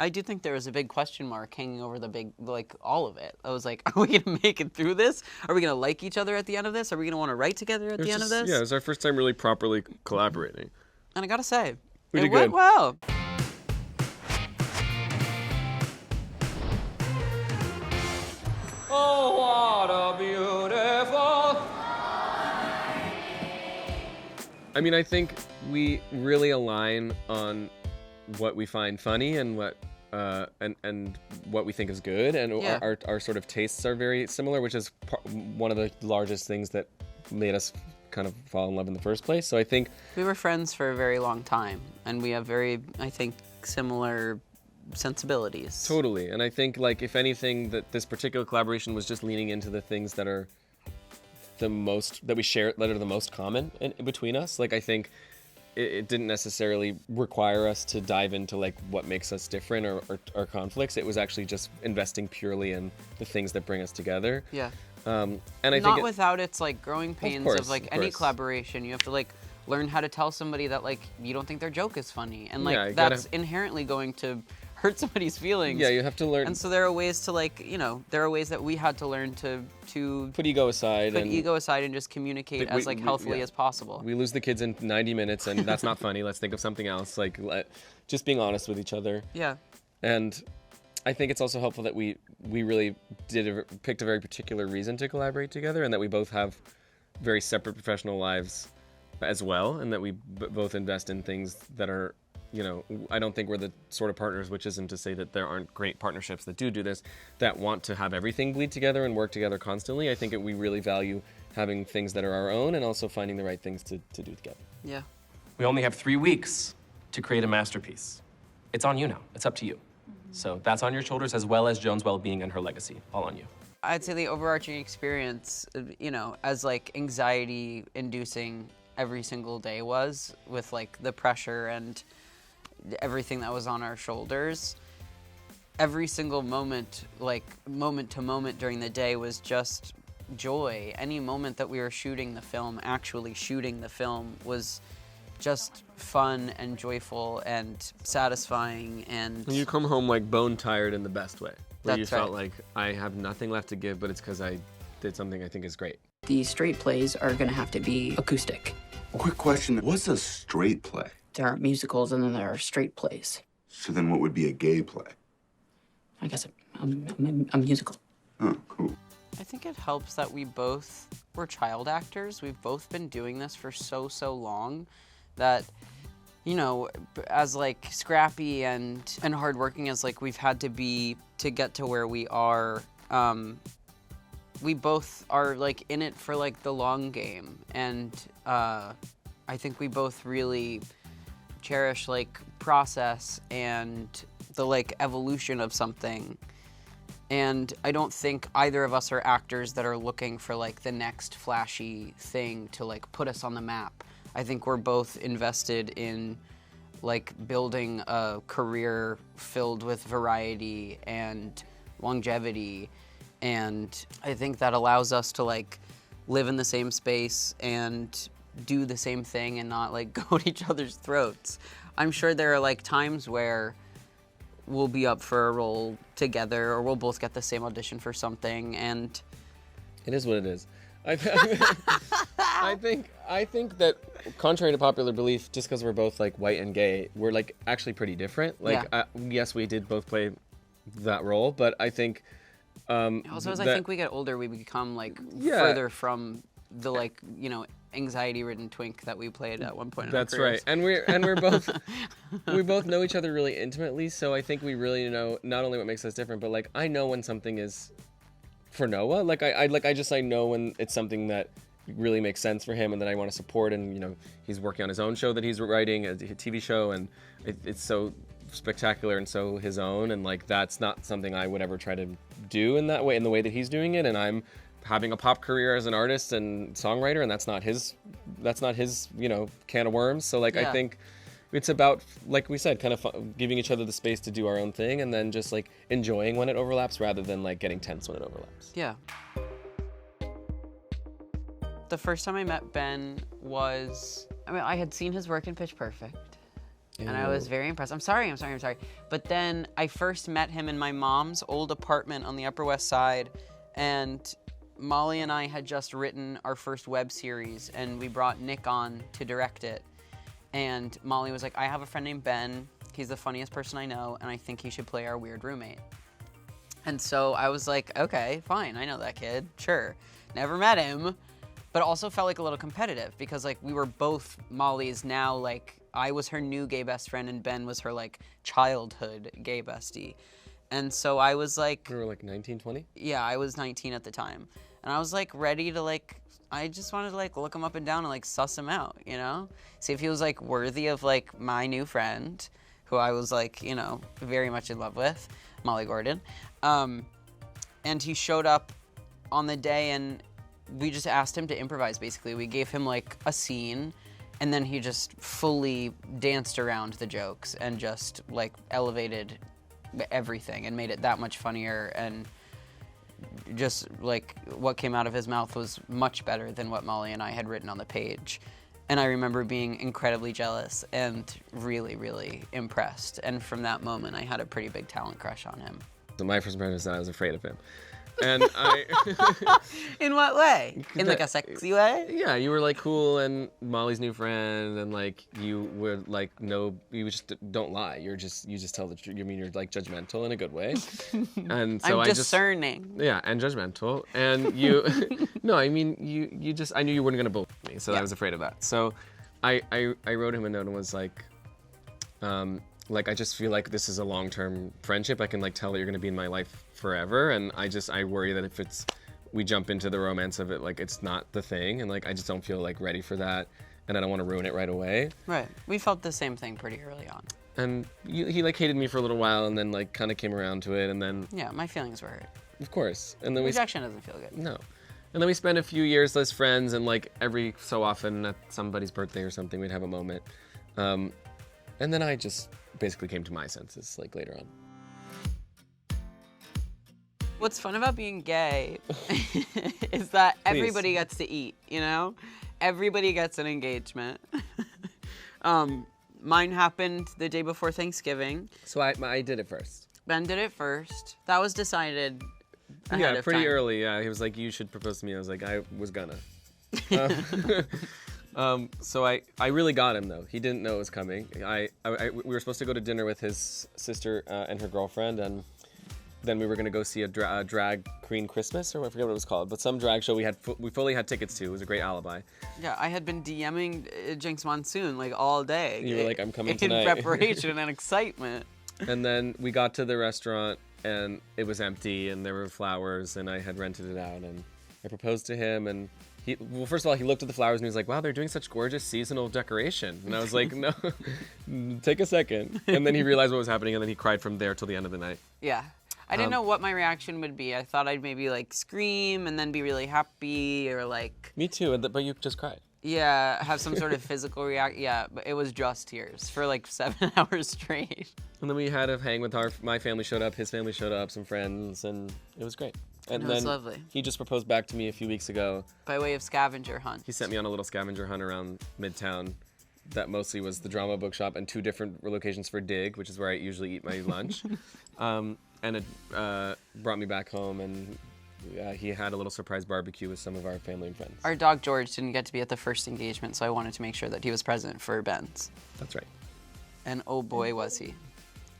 I do think there was a big question mark hanging over the big, like, all of it. I was like, are we going to make it through this? Are we going to like each other at the end of this? Are we going to want to write together at the end of this? Yeah, it was our first time really properly collaborating. And I got to say, We did it went good. well. Oh, what a beautiful... I mean, I think we really align on what we find funny and what and what we think is good, and Yeah. our sort of tastes are very similar, which is one of the largest things that made us kind of fall in love in the first place. So I think We were friends for a very long time, and we have very, I think, similar sensibilities. totally, and I think like if anything, that this particular collaboration was just leaning into the things that are the most that we share, that are the most common in between us. Like I think it didn't necessarily require us to dive into like what makes us different or conflicts. It was actually just investing purely in the things that bring us together. Yeah. And I Not think without its like growing pains course, of like of any course. collaboration. You have to like learn how to tell somebody that like you don't think their joke is funny, and like Yeah, you gotta- that's inherently going to hurt somebody's feelings. yeah, you have to learn And so there are ways to like, you know, there are ways that we had to learn to put ego aside put and ego aside and just communicate But as like healthily yeah. as possible. We lose the kids in 90 minutes, and that's not funny. Let's think of something else. Like just being honest with each other. Yeah. And I think it's also helpful that we really picked a very particular reason to collaborate together, and that we both have very separate professional lives as well, and that we both invest in things that are, you know, I don't think we're the sort of partners, which isn't to say that there aren't great partnerships that do this, that want to have everything bleed together and work together constantly. I think we really value having things that are our own and also finding the right things to do together. Yeah. We only have 3 weeks to create a masterpiece. It's on you now. It's up to you. So that's on your shoulders, as well as Joan's well-being and her legacy. All on you. I'd say the overarching experience, you know, as like anxiety inducing every single day was, with like the pressure and everything that was on our shoulders. Every single moment, like moment to moment during the day, was just joy. Any moment that we were shooting the film, actually shooting the film, was just fun and joyful and satisfying. And And you come home like bone tired in the best way, where you That's felt right. like I have nothing left to give, but it's because I did something I think is great. The straight plays are going to have to be acoustic. Quick question, what's a straight play? There are musicals and then there are straight plays. So then what would be a gay play? I guess a musical. Oh, cool. I think it helps that we both were child actors. We've both been doing this for so long that, you know, as like scrappy and hardworking as like we've had to be to get to where we are, we both are like in it for like the long game. And I think we both really cherish like process and the like evolution of something. And I don't think either of us are actors that are looking for like the next flashy thing to like put us on the map. I think we're both invested in like building a career filled with variety and longevity. And I think that allows us to like live in the same space and do the same thing and not like go at each other's throats. I'm sure there are like times where we'll be up for a role together, or we'll both get the same audition for something, and It is what it is. I think that contrary to popular belief, just because we're both like white and gay, we're like actually pretty different. Like, Yeah. yes, we did both play that role, but I think also as I that- think we get older, we become like Yeah. further from the like, you know, anxiety-ridden twink that we played at one point in our That's right, careers. and we're both we both know each other really intimately. So I think we really know not only what makes us different, but like I know when something is for Noah. Like I know when it's something that really makes sense for him and that I want to support. And you know, he's working on his own show that he's writing, a TV show, and it's so spectacular and so his own. And like that's not something I would ever try to do in that way, in the way that he's doing it. And I'm having a pop career as an artist and songwriter, and that's not his you know, can of worms. So like Yeah. I think it's about, like we said, kind of giving each other the space to do our own thing, and then just like enjoying when it overlaps rather than like getting tense when it overlaps. Yeah. The first time I met Ben was, I mean, I had seen his work in Pitch Perfect. And I was very impressed. I'm sorry. But then I first met him in my mom's old apartment on the Upper West Side, and Molly and I had just written our first web series, and we brought Nick on to direct it. And Molly was like, I have a friend named Ben. He's the funniest person I know, and I think he should play our weird roommate. And so I was like, okay, fine. I know that kid. Sure. Never met him, but also felt like a little competitive because like we were both Molly's now, like I was her new gay best friend and Ben was her like childhood gay bestie. And so I was like... We were like 19, 20? Yeah, I was 19 at the time. And I was like ready to like, I just wanted to like look him up and down and like suss him out, you know? See if he was like worthy of like my new friend, who I was like, you know, very much in love with, Molly Gordon. And he showed up on the day and we just asked him to improvise basically. We gave him like a scene and then he just fully danced around the jokes and just like elevated everything and made it that much funnier, and just like what came out of his mouth was much better than what Molly and I had written on the page. And I remember being incredibly jealous and really, really impressed. And from that moment, I had a pretty big talent crush on him. So my first impression was that I was afraid of him. And I... In what way? In like a sexy way? Yeah, you were like cool and Molly's new friend, and like you would like you just don't lie. You just tell the truth. You mean you're like judgmental in a good way. And so I'm discerning. Yeah, and judgmental. And you no, I mean you just I knew you weren't gonna bully me, so I was afraid of that. So I wrote him a note and was like I just feel like this is a long-term friendship. I can like tell that you're gonna be in my life forever, and I worry that if we jump into the romance of it, like it's not the thing, and like I just don't feel like ready for that, and I don't want to ruin it right away. Right. We felt the same thing pretty early on. And he like hated me for a little while, and then like kind of came around to it, and then Yeah, my feelings were hurt. of course, and then Rejection doesn't feel good. no, and then we spent a few years as friends, and like every so often at somebody's birthday or something, we'd have a moment, and then I just basically came to my senses like later on. What's fun about being gay is that everybody gets to eat, you know? Everybody gets an engagement. Mine happened the day before Thanksgiving. So I did it first. Ben did it first. That was decided ahead of pretty time. early. Yeah, he was like, "You should propose to me." I was like, "I was gonna." So I really got him though. He didn't know it was coming. We were supposed to go to dinner with his sister and her girlfriend, and then we were gonna go see a drag queen Christmas, or I forget what it was called, but some drag show we fully had tickets to. It was a great alibi. Yeah, I had been DMing Jinx Monsoon like all day. You were like, "I'm coming tonight." In preparation and excitement. And then we got to the restaurant and it was empty and there were flowers and I had rented it out, and I proposed to him, and first of all, he looked at the flowers and he was like, "Wow, they're doing such gorgeous seasonal decoration." And I was like, "No, take a second." And then he realized what was happening, and then he cried from there till the end of the night. Yeah. I didn't know what my reaction would be. I thought I'd maybe like scream and then be really happy, or like... Me too, but you just cried. Yeah, have some sort of physical reaction. Yeah, but it was just tears for like 7 hours straight. And then we had a hang with my family showed up, his family showed up, some friends, and it was great. And It then was lovely. He just proposed back to me a few weeks ago. By way of scavenger hunt. He sent me on a little scavenger hunt around Midtown that mostly was the drama bookshop and 2 different locations for Dig, which is where I usually eat my lunch. And it brought me back home, and he had a little surprise barbecue with some of our family and friends. Our dog George didn't get to be at the first engagement, so I wanted to make sure that he was present for Ben's. That's right. And oh boy, was he.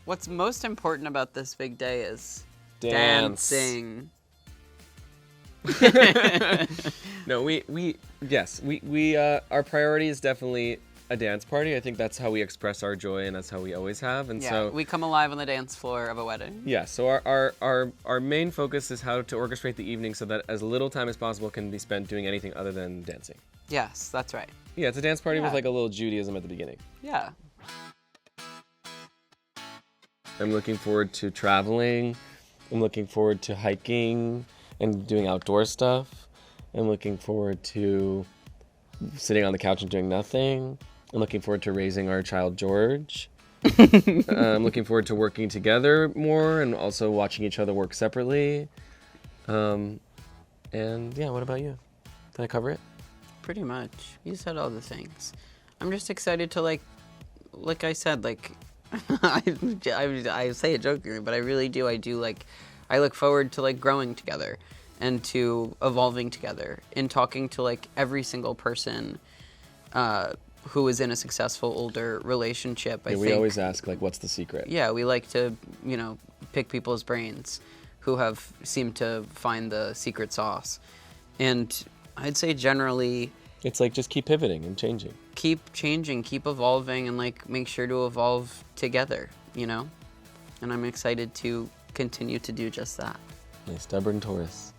What's most important about this big day is dancing. No, our priority is definitely a dance party. I think that's how we express our joy, and that's how we always have. And Yeah, so we come alive on the dance floor of a wedding. yeah, so our main focus is how to orchestrate the evening so that as little time as possible can be spent doing anything other than dancing. Yes, that's right. Yeah, it's a dance party with Yeah. like a little Judaism at the beginning. Yeah. I'm looking forward to traveling. I'm looking forward to hiking and doing outdoor stuff. I'm looking forward to sitting on the couch and doing nothing. I'm looking forward to raising our child George. I'm looking forward to working together more and also watching each other work separately. And yeah, what about you? Did I cover it? Pretty much. You said all the things. I'm just excited to like like I said, like I say it jokingly, but I really do. I look forward to like growing together and to evolving together and talking to like every single person who is in a successful older relationship. I Yeah, we think, always ask like, what's the secret? yeah, we like to, pick people's brains who have seemed to find the secret sauce. And I'd say generally It's like just keep pivoting and changing. keep changing, keep evolving, and like make sure to evolve together, And I'm excited to continue to do just that. A stubborn Taurus.